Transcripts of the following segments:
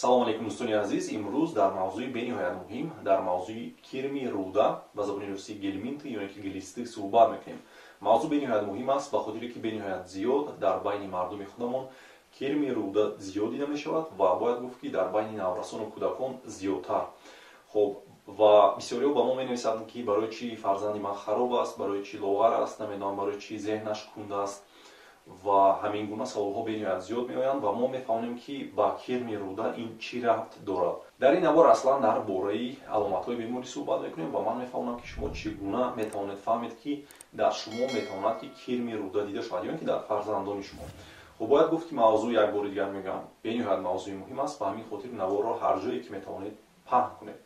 салом алейкум дӯстони азиз, имрӯз дар мавзӯи бениҳоят муҳим, дар мавзӯи кирми рӯда ба забони русӣ гелминт ё ин ки глистӣ суҳбат мекунем. мавзӯъ бениҳоят муҳим аст, ба хотире ки бениҳоят зиёд дар байни мардуми худамон кирми рӯда зиёд дида мешавад ва бояд гуфт ки дар байни наврасону кӯдакон зиёдтар. хуб ва бисёриҳо ба мо менависанд ки барои чӣ фарзанди ман хароб аст, барои чӣ лоғар аст, намедонам барои чӣ зеҳнаш кунда аст ва ҳамин гуна саволҳо бениҳоят зиёд меоянд ва мо мефаҳмем ки ба кирми рӯда ин чӣ рабт дорад. дар ин навор аслан дар бораи аломатҳои беморӣ суҳбат мекунем ва ман мефаҳмам ки шумо чӣ гуна метавонед фаҳмед ки дар шумо метавонад ки кирми рӯда дида шавад ё ин ки дар фарзандони шумо. хуб бояд гуфт ки мавзӯъ як бори дигар мегӯям бениҳоят мавзӯи муҳим аст, ба ҳамин хотир наворро ҳар ҷое ки метавонед паҳн кунед.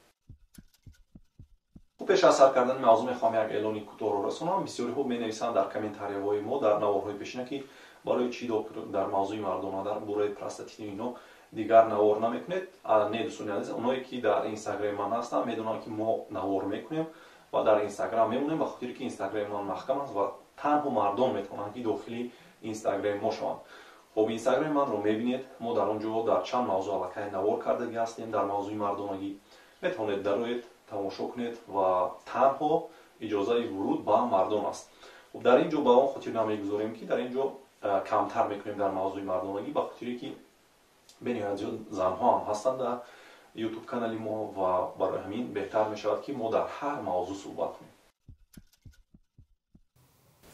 пеш аз сар кардани мавзӯъ мехоҳам як эълони кӯтоҳро расонам. бисёриҳо менависанд дар комментарияҳои мо дар наворҳои пешина ки барои чӣ доктор дар мавзӯи мардона дар бораи простатиту ино дигар навор намекунед. не дӯстони азиз, оное ки дар инстаграми ман ҳастанд медонанд ки мо навор мекунем ва дар инстаграм мемонем, ба хотире ки инстаграми ман маҳкам аст ва танҳо мардон метавонанд ки дохили инстаграми мо шаванд. хуб инстаграми манро мебинед, мо дар он ҷо дар чанд мавзӯъ аллакай навор кардаги ҳастем. дар мавзӯи мардонагӣ метавонед дароед тамошо кунед ва танҳо иҷозаи вуруд ба мардон аст. хуб дар ин ҷо ба он хотир намегузорем ки дар ин ҷо камтар мекунем дар мавзӯи мардонагӣ, ба хотире ки бениҳоят зиёд занҳо ҳам ҳастанд дар ютуб канали мо ва барои ҳамин беҳтар мешавад ки мо дар ҳар мавзӯъ суҳбат кунем.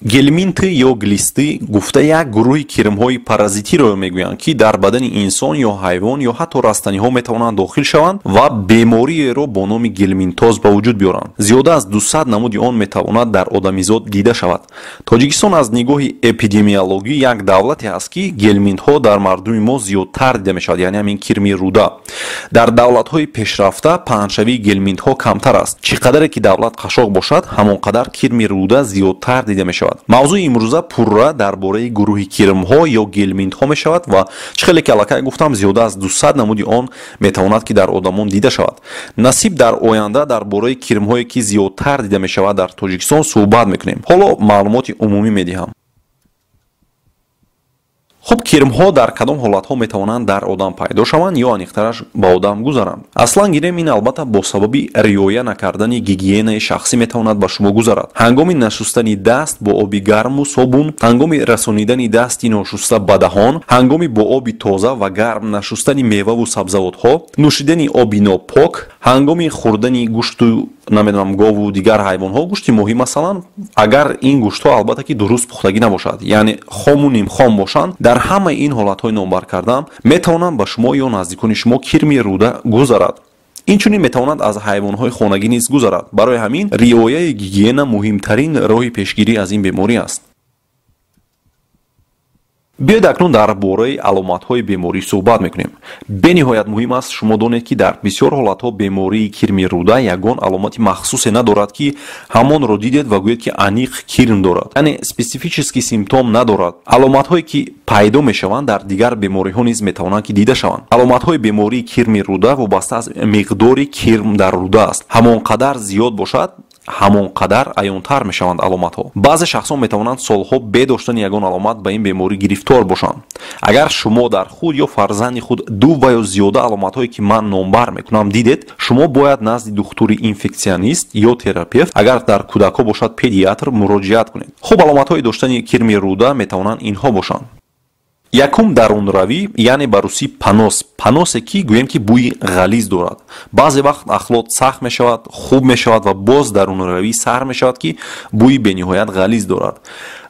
гелминт ё глистӣ гуфта як гурӯҳи кирмҳои паразитиро мегӯянд ки дар бадани инсон ё ҳайвон ё ҳатто растаниҳо метавонанд дохил шаванд ва бемориеро бо номи гелминтоз ба вуҷуд биёранд. зиёда аз 200 намуди он метавонад дар одамизод дида шавад. тоҷикистон аз нигоҳи эпидемиологӣ як давлате аст ки гелминтҳо дар мардуми мо зиёдтар дида мешавад, яъне ҳамин кирми рӯда. дар давлатҳои пешрафта паҳншавии гелминтҳо камтар аст. чӣ қадаре ки давлат қашоқ бошад, ҳамон қадар кирми рӯда зиёдтар дида мешавад. мавзӯи имрӯза пурра дар бораи гурӯҳи кирмҳо ё гелминтҳо мешавад ва чӣ хеле ки аллакай гуфтам зиёда аз 200 намуди он метавонад ки дар одамон дида шавад. насиб дар оянда дар бораи кирмҳое ки зиёдтар дида мешавад дар тоҷикистон суҳбат мекунем. ҳоло маълумоти умумӣ медиҳам. хуб кирмҳо дар кадом ҳолатҳо метавонанд дар одам пайдо шаванд ё аниқтараш ба одам гузаранд? аслан гирем ин албатта бо сабаби риоя накардани гигиенаи шахсӣ метавонад ба шумо гузарад. ҳангоми нашустани даст бо оби гарму собун, ҳангоми расонидани дасти ношуста ба даҳон, ҳангоми бо оби тоза ва гарм нашустани меваву сабзавотҳо, нӯшидани оби нопок, ҳангоми хӯрдани гӯшту намедонам гову дигар ҳайвонҳо, гӯшти моҳӣ масалан, агар ин гӯштҳо албатта ки дуруст пухтагӣ набошад, яъне хому нимхом бошанд, дар ҳамаи ин ҳолатҳои номбар кардам метавонанд ба шумо ё наздикони шумо кирми рӯда гузарад. инчунин метавонад аз ҳайвонҳои хонагӣ низ гузарад. барои ҳамин риояи гигиена муҳимтарин роҳи пешгирӣ аз ин беморӣ аст. биёед акнун дар бораи аломатҳои беморӣ суҳбат мекунем. бениҳоят муҳим аст шумо донед ки дар бисёр ҳолатҳо бемории кирми рӯда ягон аломати махсусе надорад ки ҳамонро дидед ва гӯед ки аниқ кирм дорад, яъне специфический симптом надорад. аломатҳое ки пайдо мешаванд дар дигар бемориҳо низ метавонанд ки дида шаванд. аломатҳои бемории кирми рӯда вобаста аз миқдори кирм дар рӯда аст. ҳамон қадар зиёд бошад, ҳамон қадар аёнтар мешаванд аломатҳо. баъзе шахсон метавонанд солҳо бе доштани ягон аломат ба ин беморӣ гирифтор бошанд. агар шумо дар худ ё фарзанди худ ду ва ё зиёда аломатҳое ки ман номбар мекунам дидед, шумо бояд назди духтури инфексионист ё терапевт, агар дар кӯдакҳо бошад педиатр, муроҷиат кунед. хуб аломатҳои доштани кирми рӯда метавонанд инҳо бошанд. якум дарунравӣ, яъне ба русӣ панос. паносе ки гӯем ки бӯи ғализ дорад. баъзе вақт ахлот сахт мешавад, хуб мешавад ва боз дарунравӣ сар мешавад ки бӯи бениҳоят ғализ дорад.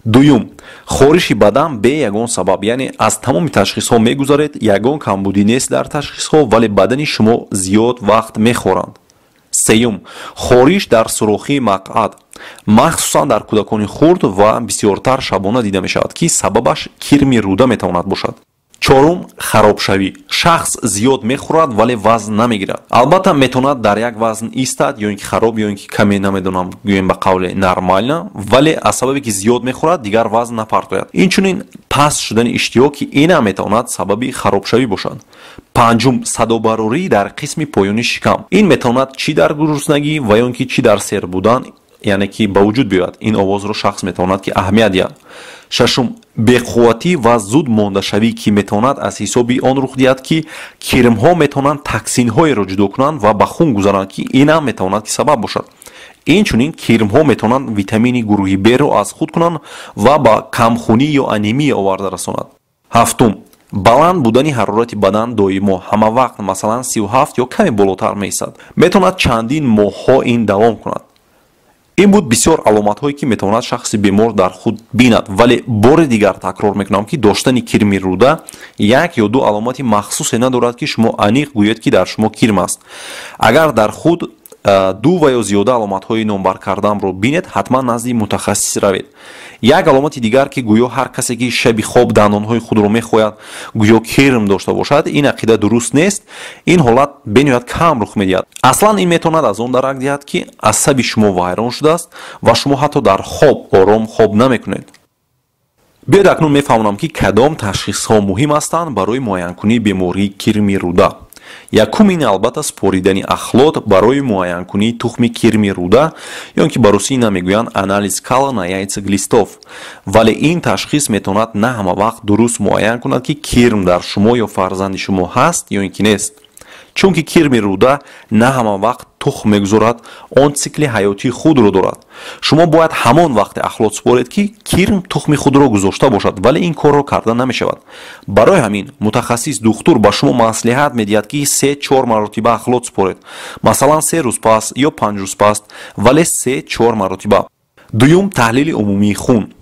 дуюм хориши бадан бе ягон сабаб, яъне аз тамоми ташхисҳо мегузаред, ягон камбудӣ нест дар ташхисҳо, вале бадани шумо зиёд вақт мехоранд. сеюм хориш дар сурохии мақъад, махсусан дар кӯдакони хурд ва бисёртар шабона дида мешавад ки сабабаш кирми рӯда метавонад бошад. чорум харобшавӣ, шахс зиёд мехӯрад вале вазн намегирад. албатта метавонад дар як вазн истад ё ин ки хароб ё ин ки каме намедонам гӯем ба қавле нормально, вале аз сабабе ки зиёд мехӯрад дигар вазн напартояд. инчунин паст шудани иштиҳо ки ин ҳам метавонад сабаби харобшавӣ бошад. панҷум садобарорӣ дар қисми поёни шикам. ин метавонад чӣ дар гуруснагӣ ва ё ин ки чӣ дар сер будан яъне ки ба вуҷуд биёяд. ин овозро шахс метавонад ки аҳамият диҳад. шашум беқувватӣ ва зуд мондашавӣ ки метавонад аз ҳисоби он рух диҳад ки кирмҳо метавонанд токсинҳоеро ҷудо кунанд ва ба хун гузаранд ки ин ҳам метавонад ки сабаб бошад. инчунин кирмҳо метавонанд витамини гурӯҳи б-ро аз худ кунанд ва ба камхунӣ ё анемия оварда расонад. ҳафтум, баланд будани ҳарорати бадан доимо ҳама вақт масалан 37 ё каме болотар меистад метавонад чандин моҳҳо ин давом кунад. ин буд бисёр аломатҳое ки метавонад шахси бемор дар худ бинад, вале бори дигар такрор мекунам ки доштани кирми рӯда як ё ду аломати махсусе надорад ки шумо аниқ гӯед ки дар шумо кирм аст. агар дар худ ду ва ё зиёда аломатҳои номбар кардаамро бинед, ҳатман назди мутахассис равед. як аломати дигар ки гӯё ҳар касе ки шаби хоб дандонҳои худро мехояд гӯё кирм дошта бошад, ин ақида дуруст нест. ин ҳолат бениҳоят кам рух медиҳад. аслан ин метавонад аз он дарак диҳад ки асаби шумо вайрон шудааст ва шумо ҳатто дар хоб ором хоб намекунед. биёед акнун мефаҳмонам ки кадом ташхисҳо муҳим ҳастанд барои муайянкунии бемории кирми рӯда. якум ин албатта споридани ахлот барои муайянкунии тухми кирми рӯда ё ин ки ба русӣ намегӯянд анализ кала на яйца глистов. вале ин ташхис метавонад на ҳама вақт дуруст муайян кунад ки кирм дар шумо ё фарзанди шумо ҳаст ё ин ки нест. чунки кирми рӯда на ҳама вақт тухм мегузорад, он сикли ҳаётии худро дорад. шумо бояд ҳамон вақте ахлот супоред ки кирм тухми худро гузошта бошад, вале ин корро карда намешавад. барои ҳамин мутахассис духтур ба шумо маслиҳат медиҳад ки 3-4 маротиба ахлот супоред, масалан 3 рӯз пас ё 5 рӯз пас, вале 3-4 маротиба. дуюм, таҳлили умумии хун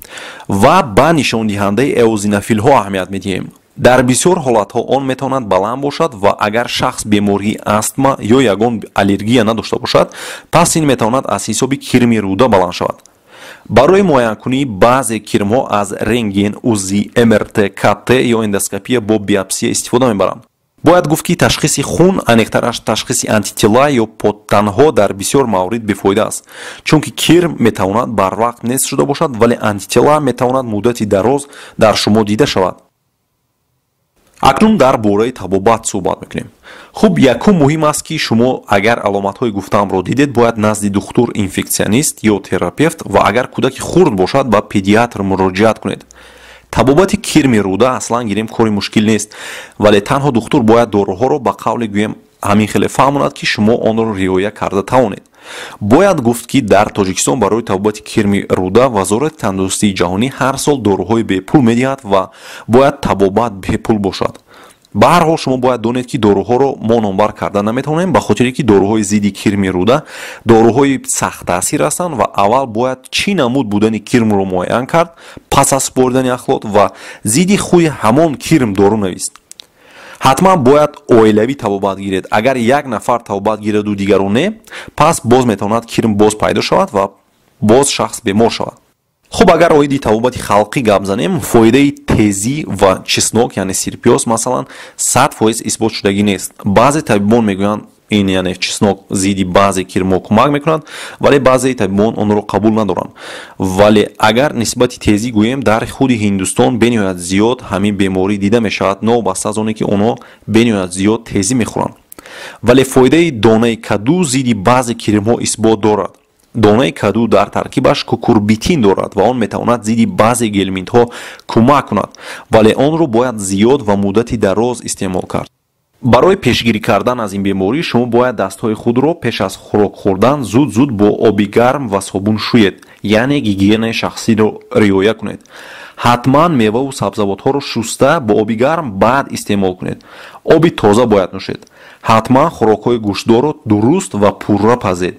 ва ба нишондиҳандаи эозинофилҳо аҳамият медиҳем. дар бисёр ҳолатҳо он метавонад баланд бошад ва агар шахс бемории астма ё ягон аллергия надошта бошад, пас ин метавонад аз ҳисоби кирми рӯда баланд шавад. барои муайянкунии баъзе кирмҳо аз рентген, узи, мрт, кт ё эндоскопия бо биопсия истифода мебаранд. бояд гуфт ки ташхиси хун, аниқтараш ташхиси антитила ё подтанҳо дар бисёр маврид бефоида аст, чунки кирм метавонад барвақт нест шуда бошад, вале антитила метавонад муддати дароз дар шумо дида шавад. акнун дар бораи табобат суҳбат мекунем. хуб, якум муҳим аст ки шумо агар аломатҳои гуфтаамро дидед, бояд назди духтур инфексионист ё терапевт ва агар кӯдаки хурд бошад ба педиатр муроҷиат кунед. табобати кирми рӯда аслан гирем кори мушкил нест, вале танҳо духтур бояд дороҳоро ба қавле гӯем ҳамин хеле фаҳмонад ки шумо онро риоя карда тавонед. бояд гуфт ки дар тоҷикистон барои табобати кирми рӯда вазорати тандурустии ҷаҳонӣ ҳар сол дороҳои бепул медиҳад ва бояд табобат бепул бошад. ба ҳар ҳол шумо бояд донед ки дороҳоро мо номбар карда наметавонем, ба хотире ки дороҳои зидди кирми рӯда дороҳои сахттаъсир ҳастанд ва аввал бояд чӣ намуд будани кирмро муайян кард, пас аз супоридани ахлот ва зидди худи ҳамон кирм дору навист. ҳатман бояд оилавӣ табобат гиред. агар як нафар табобат гираду дигарон не, пас боз метавонад кирм боз пайдо шавад ва боз шахс бемор шавад. хуб, агар оиди табобати халқӣ гап занем, фоидаи тезӣ ва чеснок яъне сирпиёз масалан 100% исбот шудагӣ нест. баъзе табибон мегӯянд ин яъне чеснок зидди баъзе кирмҳо кӯмак мекунад, вале баъзе табибон онро қабул надоранд. вале агар нисбати тезӣ гӯем, дар худи ҳиндустон бениҳоят зиёд ҳамин беморӣ дида мешавад, новобаста аз оне ки онҳо бениҳоят зиёд тезӣ мехӯранд. вале фоидаи донаи каду зидди баъзе кирмҳо исбот дорад. донаи каду дар таркибаш кукурбитин дорад ва он метавонад зидди баъзе гелминтҳо кӯмак кунад, вале онро бояд зиёд ва муддати дароз истеъмол кард. барои пешгирӣ кардан аз ин беморӣ шумо бояд дастҳои худро пеш аз хӯрок хӯрдан зуд бо оби гарм ва собун шӯед, яъне гигиенаи шахсиро риоя кунед. ҳатман меваву сабзавотҳоро шуста бо оби гарм баъд истеъмол кунед. оби тоза бояд нӯшед. ҳатман хӯрокҳои гӯштдорро дуруст ва пурра пазед.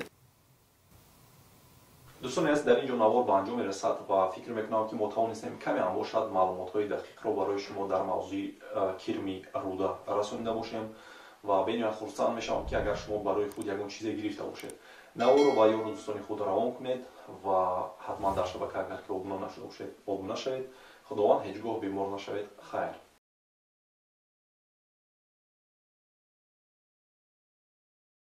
دوستان از در اینجا نوار به انجام رسد و فکر میکنم که ما توانستیم کمی هم باشد معلومات‌های دقیق رو برای شما در موضوع کرمی روده رسانیده باشیم و بسیار خرسند میشم که اگر شما برای خود یگان چیزی گرفته باشید نوار رو با یار دوستان خود روان کنید و حتما در شبکه اگر که آبونه نشده باشید آبونه شوید. خداوند هیچگاه بیمار نشوید. خیر.